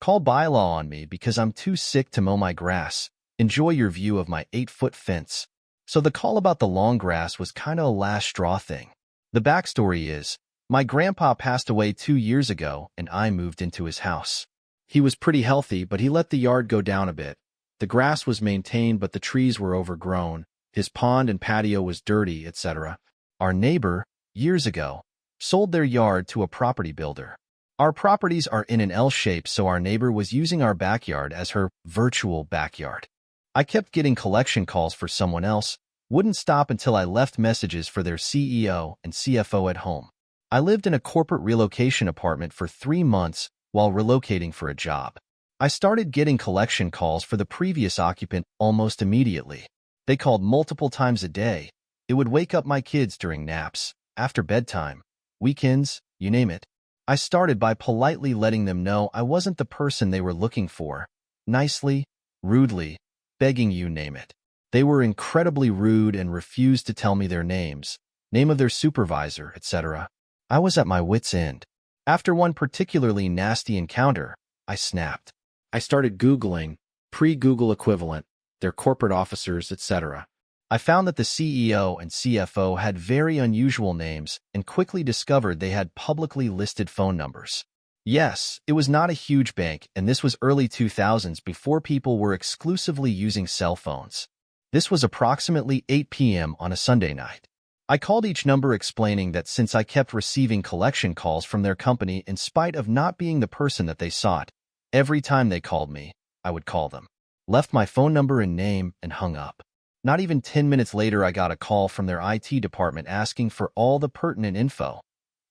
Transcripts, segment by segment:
Call bylaw on me because I'm too sick to mow my grass. Enjoy your view of my 8-foot fence. So the call about the long grass was kinda a last straw thing. The backstory is, my grandpa passed away 2 years ago and I moved into his house. He was pretty healthy, but he let the yard go down a bit. The grass was maintained, but the trees were overgrown. His pond and patio was dirty, etc. Our neighbor, years ago, sold their yard to a property builder. Our properties are in an L shape, so our neighbor was using our backyard as her virtual backyard. I kept getting collection calls for someone else, wouldn't stop until I left messages for their CEO and CFO at home. I lived in a corporate relocation apartment for 3 months while relocating for a job. I started getting collection calls for the previous occupant almost immediately. They called multiple times a day. It would wake up my kids during naps, after bedtime, weekends, you name it. I started by politely letting them know I wasn't the person they were looking for. Nicely, rudely, begging, you name it. They were incredibly rude and refused to tell me their names, name of their supervisor, etc. I was at my wit's end. After one particularly nasty encounter, I snapped. I started Googling, pre-Google equivalent, their corporate officers, etc. I found that the CEO and CFO had very unusual names and quickly discovered they had publicly listed phone numbers. Yes, it was not a huge bank, and this was early 2000s before people were exclusively using cell phones. This was approximately 8 p.m. on a Sunday night. I called each number explaining that since I kept receiving collection calls from their company in spite of not being the person that they sought, every time they called me, I would call them. Left my phone number and name and hung up. Not even 10 minutes later, I got a call from their IT department asking for all the pertinent info,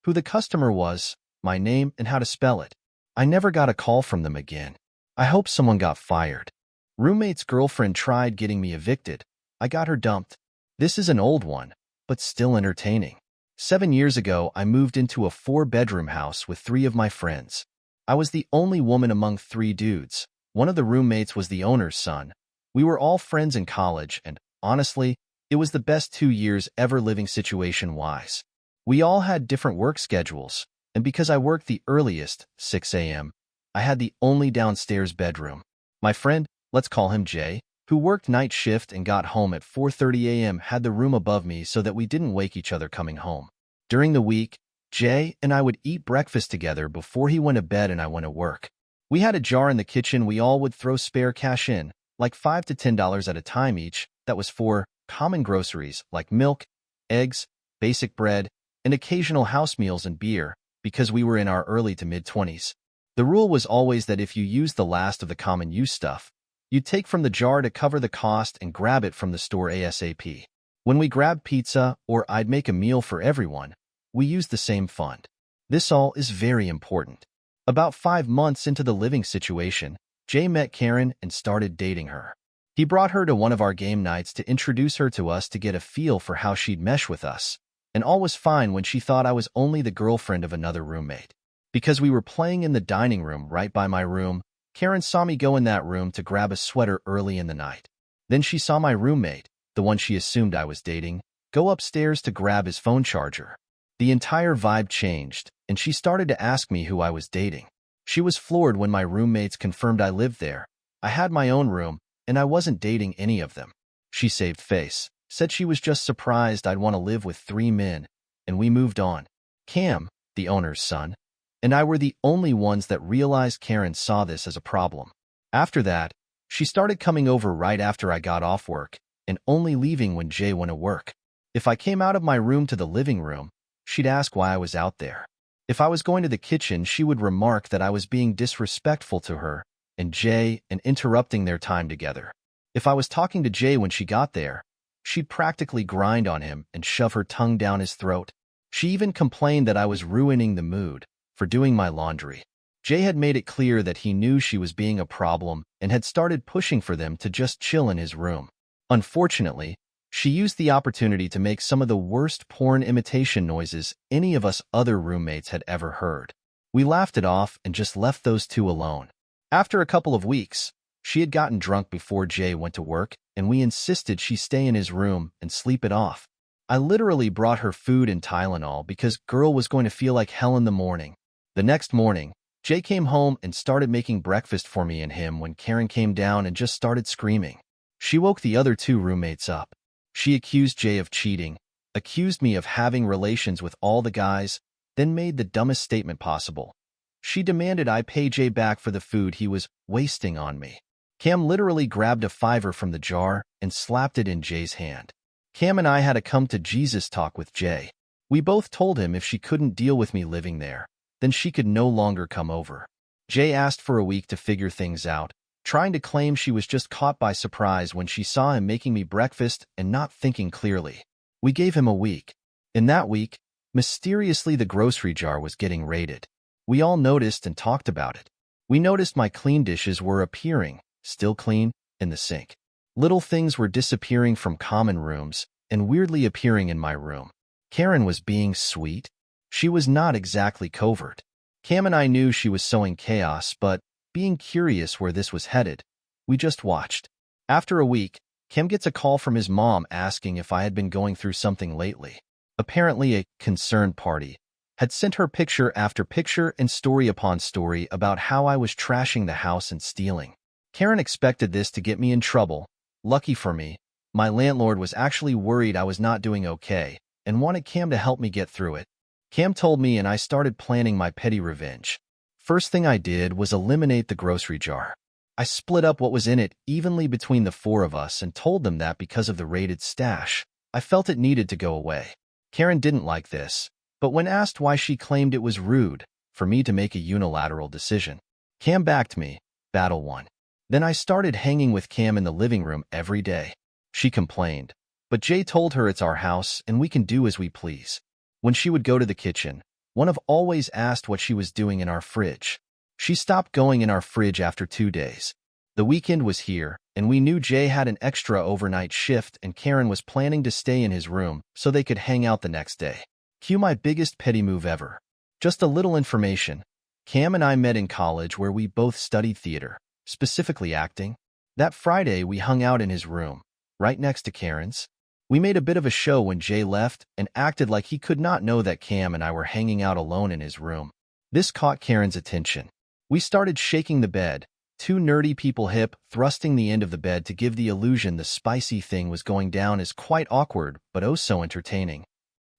who the customer was, my name, and how to spell it. I never got a call from them again. I hope someone got fired. Roommate's girlfriend tried getting me evicted. I got her dumped. This is an old one, but still entertaining. 7 years ago, I moved into a 4-bedroom house with 3 of my friends. I was the only woman among 3 dudes. One of the roommates was the owner's son. We were all friends in college, and honestly, it was the best 2 years ever living situation-wise. We all had different work schedules, and because I worked the earliest, 6 a.m., I had the only downstairs bedroom. My friend, let's call him Jay, who worked night shift and got home at 4:30 a.m., had the room above me so that we didn't wake each other coming home. During the week, Jay and I would eat breakfast together before he went to bed and I went to work. We had a jar in the kitchen we all would throw spare cash in, like $5 to $10 at a time each, that was for common groceries like milk, eggs, basic bread, and occasional house meals and beer, because we were in our early to mid-20s. The rule was always that if you used the last of the common use stuff, you'd take from the jar to cover the cost and grab it from the store ASAP. When we grabbed pizza or I'd make a meal for everyone, we used the same fund. This all is very important. About 5 months into the living situation, Jay met Karen and started dating her. He brought her to one of our game nights to introduce her to us to get a feel for how she'd mesh with us, and all was fine when she thought I was only the girlfriend of another roommate. Because we were playing in the dining room right by my room, Karen saw me go in that room to grab a sweater early in the night. Then she saw my roommate, the one she assumed I was dating, go upstairs to grab his phone charger. The entire vibe changed, and she started to ask me who I was dating. She was floored when my roommates confirmed I lived there. I had my own room, and I wasn't dating any of them. She saved face, said she was just surprised I'd want to live with 3 men, and we moved on. Cam, the owner's son, and I were the only ones that realized Karen saw this as a problem. After that, she started coming over right after I got off work, and only leaving when Jay went to work. If I came out of my room to the living room, she'd ask why I was out there. If I was going to the kitchen, she would remark that I was being disrespectful to her and Jay and interrupting their time together. If I was talking to Jay when she got there, she'd practically grind on him and shove her tongue down his throat. She even complained that I was ruining the mood for doing my laundry. Jay had made it clear that he knew she was being a problem and had started pushing for them to just chill in his room. Unfortunately, she used the opportunity to make some of the worst porn imitation noises any of us other roommates had ever heard. We laughed it off and just left those 2 alone. After a couple of weeks, she had gotten drunk before Jay went to work, and we insisted she stay in his room and sleep it off. I literally brought her food and Tylenol because girl was going to feel like hell in the morning. The next morning, Jay came home and started making breakfast for me and him when Karen came down and just started screaming. She woke the other two roommates up. She accused Jay of cheating, accused me of having relations with all the guys, then made the dumbest statement possible. She demanded I pay Jay back for the food he was wasting on me. Cam literally grabbed a $5 from the jar and slapped it in Jay's hand. Cam and I had a come-to-Jesus talk with Jay. We both told him if she couldn't deal with me living there, then she could no longer come over. Jay asked for a week to figure things out, trying to claim she was just caught by surprise when she saw him making me breakfast and not thinking clearly. We gave him a week. In that week, mysteriously the grocery jar was getting raided. We all noticed and talked about it. We noticed my clean dishes were appearing, still clean, in the sink. Little things were disappearing from common rooms and weirdly appearing in my room. Karen was being sweet. She was not exactly covert. Cam and I knew she was sowing chaos, but being curious where this was headed, we just watched. After a week, Cam gets a call from his mom asking if I had been going through something lately. Apparently a concerned party had sent her picture after picture and story upon story about how I was trashing the house and stealing. Karen expected this to get me in trouble. Lucky for me, my landlord was actually worried I was not doing okay and wanted Cam to help me get through it. Cam told me and I started planning my petty revenge. First thing I did was eliminate the grocery jar. I split up what was in it evenly between the four of us and told them that because of the raided stash, I felt it needed to go away. Karen didn't like this, but when asked why, she claimed it was rude for me to make a unilateral decision. Cam backed me. Battle won. Then I started hanging with Cam in the living room every day. She complained, but Jay told her it's our house and we can do as we please. When she would go to the kitchen, one of always asked what she was doing in our fridge. She stopped going in our fridge after 2 days. The weekend was here, and we knew Jay had an extra overnight shift and Karen was planning to stay in his room so they could hang out the next day. Cue my biggest petty move ever. Just a little information. Cam and I met in college where we both studied theater, specifically acting. That Friday we hung out in his room, right next to Karen's. We made a bit of a show when Jay left and acted like he could not know that Cam and I were hanging out alone in his room. This caught Karen's attention. We started shaking the bed, two nerdy people hip thrusting the end of the bed to give the illusion the spicy thing was going down is quite awkward but oh so entertaining.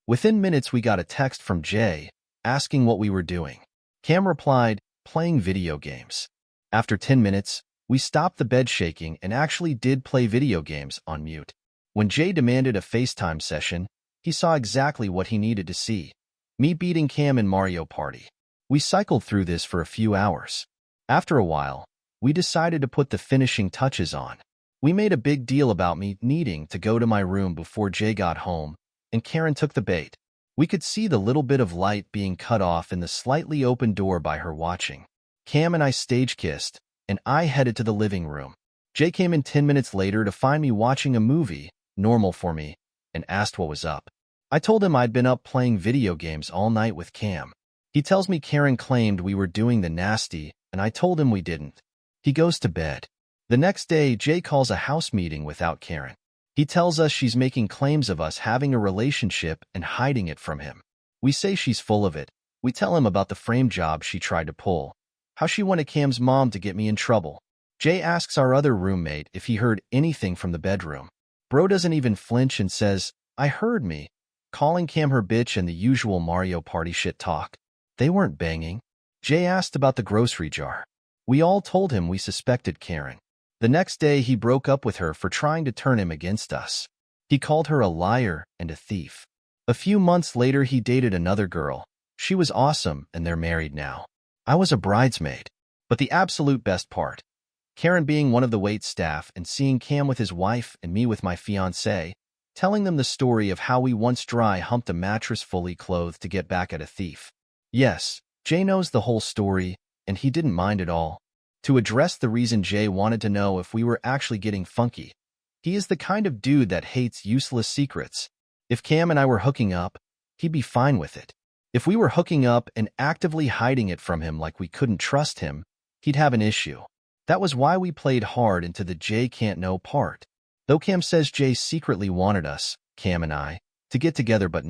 Within minutes we got a text from Jay asking what we were doing. Cam replied, playing video games. After 10 minutes, we stopped the bed shaking and actually did play video games on mute. When Jay demanded a FaceTime session, he saw exactly what he needed to see. Me beating Cam in Mario Party. We cycled through this for a few hours. After a while, we decided to put the finishing touches on. We made a big deal about me needing to go to my room before Jay got home, and Karen took the bait. We could see the little bit of light being cut off in the slightly open door by her watching. Cam and I stage kissed, and I headed to the living room. Jay came in 10 minutes later to find me watching a movie, normal for me, and asked what was up. I told him I'd been up playing video games all night with Cam. He tells me Karen claimed we were doing the nasty, and I told him we didn't. He goes to bed. The next day, Jay calls a house meeting without Karen. He tells us she's making claims of us having a relationship and hiding it from him. We say she's full of it. We tell him about the frame job she tried to pull, how she wanted Cam's mom to get me in trouble. Jay asks our other roommate if he heard anything from the bedroom. Bro doesn't even flinch and says, I heard me, calling Cam her bitch and the usual Mario Party shit talk. They weren't banging. Jay asked about the grocery jar. We all told him we suspected Karen. The next day, he broke up with her for trying to turn him against us. He called her a liar and a thief. A few months later, he dated another girl. She was awesome, and they're married now. I was a bridesmaid. But the absolute best part, Karen being one of the wait staff and seeing Cam with his wife and me with my fiancé, telling them the story of how we once dry humped a mattress fully clothed to get back at a thief. Yes, Jay knows the whole story, and he didn't mind at all. To address the reason Jay wanted to know if we were actually getting funky, he is the kind of dude that hates useless secrets. If Cam and I were hooking up, he'd be fine with it. If we were hooking up and actively hiding it from him like we couldn't trust him, he'd have an issue. That was why we played hard into the Jay can't know part. Though Cam says Jay secretly wanted us, Cam and I, to get together but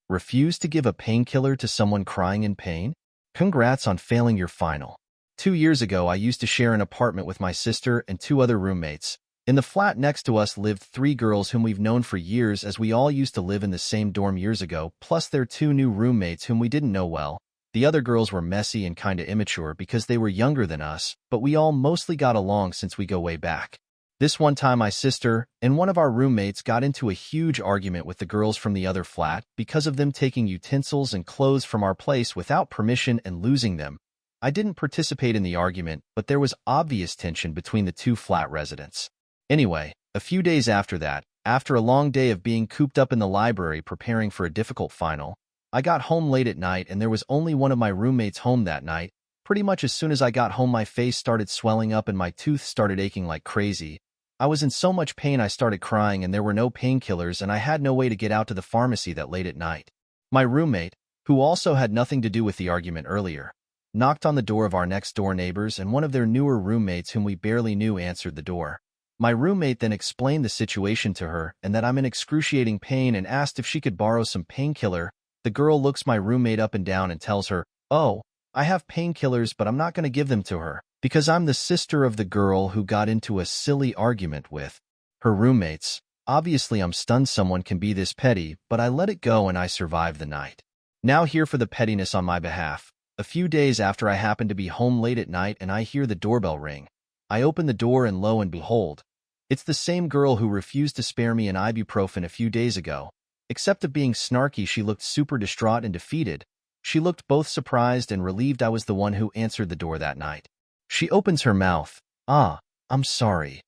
refused to give a painkiller to someone crying in pain. Congrats on failing your final. 2 years ago, I used to share an apartment with my sister and two other roommates. In the flat next to us lived three girls whom we've known for years, as we all used to live in the same dorm years ago, plus their two new roommates whom we didn't know well. The other girls were messy and kinda immature because they were younger than us, but we all mostly got along since we go way back. This one time, my sister and one of our roommates got into a huge argument with the girls from the other flat because of them taking utensils and clothes from our place without permission and losing them. I didn't participate in the argument, but there was obvious tension between the two flat residents. Anyway, a few days after that, after a long day of being cooped up in the library preparing for a difficult final, I got home late at night and there was only one of my roommates home that night. Pretty much as soon as I got home, my face started swelling up and my tooth started aching like crazy. I was in so much pain I started crying, and there were no painkillers, and I had no way to get out to the pharmacy that late at night. My roommate, who also had nothing to do with the argument earlier, knocked on the door of our next-door neighbors, and one of their newer roommates whom we barely knew answered the door. My roommate then explained the situation to her and that I'm in excruciating pain and asked if she could borrow some painkiller. The girl looks my roommate up and down and tells her, "Oh, I have painkillers, but I'm not going to give them to her, because I'm the sister of the girl who got into a silly argument with her roommates." Obviously, I'm stunned someone can be this petty, but I let it go and I survived the night. Now here for the pettiness on my behalf. A few days after, I happen to be home late at night and I hear the doorbell ring. I open the door and lo and behold, it's the same girl who refused to spare me an ibuprofen a few days ago. Except of being snarky, she looked super distraught and defeated. She looked both surprised and relieved I was the one who answered the door that night. She opens her mouth. I'm sorry.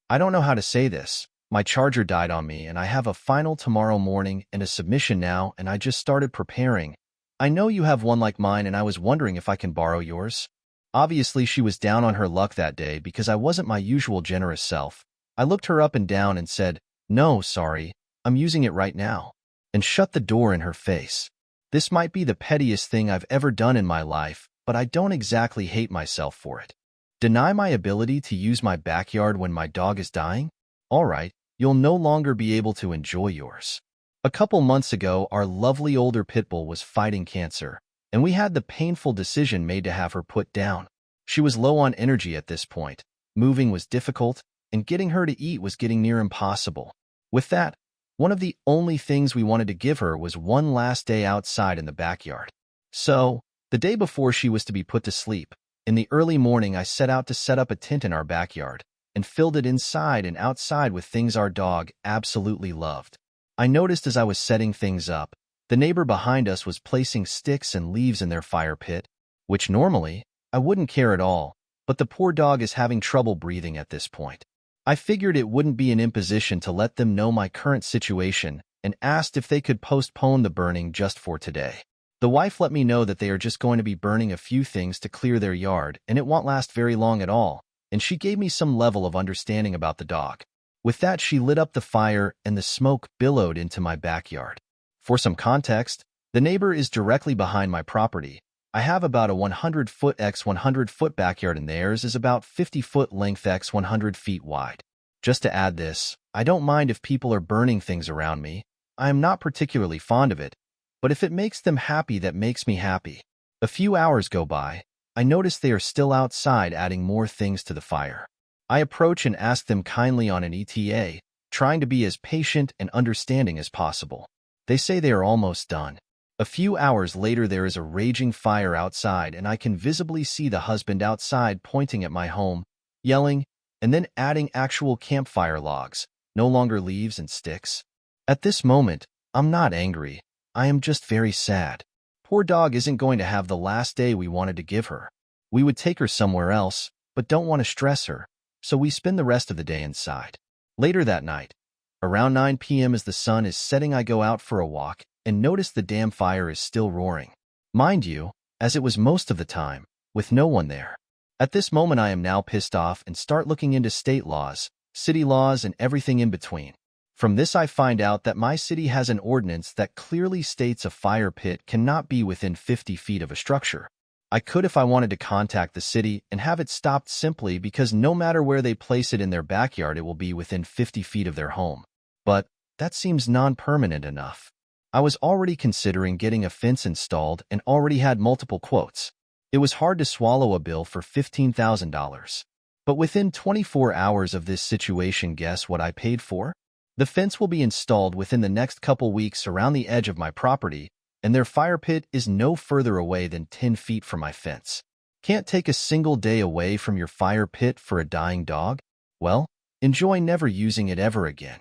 I don't know how to say this. My charger died on me and I have a final tomorrow morning and a submission now, and I just started preparing. I know you have one like mine and I was wondering if I can borrow yours. Obviously, she was down on her luck that day because I wasn't my usual generous self. I looked her up and down and said, "No, sorry, I'm using it right now," and shut the door in her face. This might be the pettiest thing I've ever done in my life, but I don't exactly hate myself for it. Deny my ability to use my backyard when my dog is dying? All right, you'll no longer be able to enjoy yours. A couple months ago, our lovely older pit bull was fighting cancer, and we had the painful decision made to have her put down. She was low on energy at this point. Moving was difficult, and getting her to eat was getting near impossible. With that, one of the only things we wanted to give her was one last day outside in the backyard. So, the day before she was to be put to sleep, in the early morning I set out to set up a tent in our backyard and filled it inside and outside with things our dog absolutely loved. I noticed as I was setting things up, the neighbor behind us was placing sticks and leaves in their fire pit, which normally I wouldn't care at all, but the poor dog is having trouble breathing at this point. I figured it wouldn't be an imposition to let them know my current situation and asked if they could postpone the burning just for today. The wife let me know that they are just going to be burning a few things to clear their yard and it won't last very long at all, and she gave me some level of understanding about the dog. With that, she lit up the fire and the smoke billowed into my backyard. For some context, the neighbor is directly behind my property. I have about a 100-foot x 100-foot backyard and theirs is about 50-foot length x 100 feet wide. Just to add this, I don't mind if people are burning things around me. I am not particularly fond of it, but if it makes them happy, that makes me happy. A few hours go by. I notice they are still outside adding more things to the fire. I approach and ask them kindly on an ETA, trying to be as patient and understanding as possible. They say they are almost done. A few hours later, there is a raging fire outside and I can visibly see the husband outside pointing at my home, yelling, and then adding actual campfire logs, no longer leaves and sticks. At this moment, I'm not angry. I am just very sad. Poor dog isn't going to have the last day we wanted to give her. We would take her somewhere else, but don't want to stress her, so we spend the rest of the day inside. Later that night, around 9 p.m. as the sun is setting, I go out for a walk and notice the damn fire is still roaring. Mind you, as it was most of the time, with no one there. At this moment, I am now pissed off and start looking into state laws, city laws, and everything in between. From this, I find out that my city has an ordinance that clearly states a fire pit cannot be within 50 feet of a structure. I could, if I wanted, to contact the city and have it stopped simply because no matter where they place it in their backyard, it will be within 50 feet of their home. But that seems non-permanent enough. I was already considering getting a fence installed and already had multiple quotes. It was hard to swallow a bill for $15,000. But within 24 hours of this situation, guess what I paid for? The fence will be installed within the next couple weeks around the edge of my property, and their fire pit is no further away than 10 feet from my fence. Can't take a single day away from your fire pit for a dying dog? Well, enjoy never using it ever again.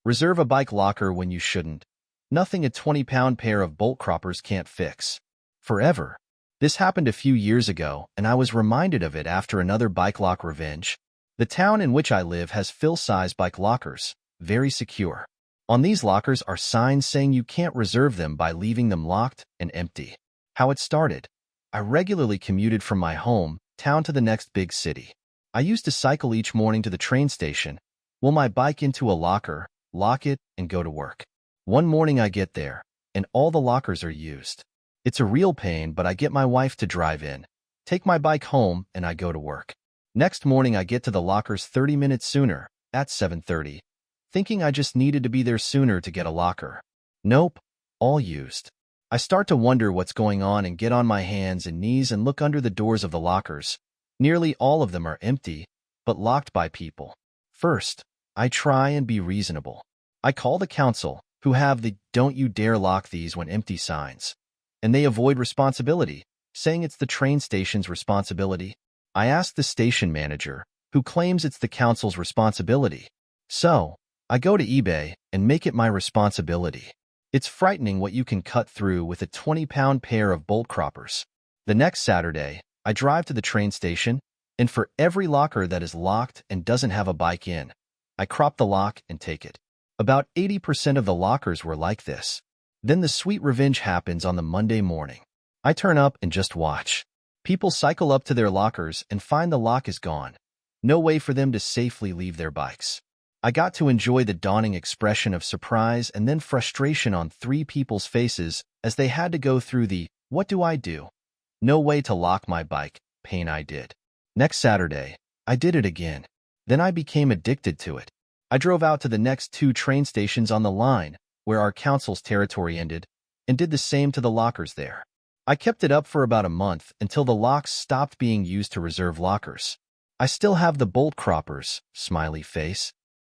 Reserve a bike locker when you shouldn't. Nothing a 20-pound pair of bolt croppers can't fix. Forever. This happened a few years ago, and I was reminded of it after another bike lock revenge. The town in which I live has fill-size bike lockers, very secure. On these lockers are signs saying you can't reserve them by leaving them locked and empty. How it started. I regularly commuted from my home town to the next big city. I used to cycle each morning to the train station, wheel my bike into a locker, lock it, and go to work. One morning I get there, and all the lockers are used. It's a real pain, but I get my wife to drive in, take my bike home, and I go to work. Next morning I get to the lockers 30 minutes sooner, at 7:30, thinking I just needed to be there sooner to get a locker. Nope, all used. I start to wonder what's going on and get on my hands and knees and look under the doors of the lockers. Nearly all of them are empty, but locked by people. First, I try and be reasonable. I call the council, who have the "don't you dare lock these when empty" signs. And they avoid responsibility, saying it's the train station's responsibility. I ask the station manager, who claims it's the council's responsibility. So, I go to eBay and make it my responsibility. It's frightening what you can cut through with a 20-pound pair of bolt croppers. The next Saturday, I drive to the train station, and for every locker that is locked and doesn't have a bike in, I crop the lock and take it. About 80% of the lockers were like this. Then the sweet revenge happens on the Monday morning. I turn up and just watch. People cycle up to their lockers and find the lock is gone. No way for them to safely leave their bikes. I got to enjoy the dawning expression of surprise and then frustration on three people's faces as they had to go through the "what do I do? No way to lock my bike" pain I did. Next Saturday, I did it again. Then I became addicted to it. I drove out to the next two train stations on the line, where our council's territory ended, and did the same to the lockers there. I kept it up for about a month until the locks stopped being used to reserve lockers. I still have the bolt croppers, smiley face.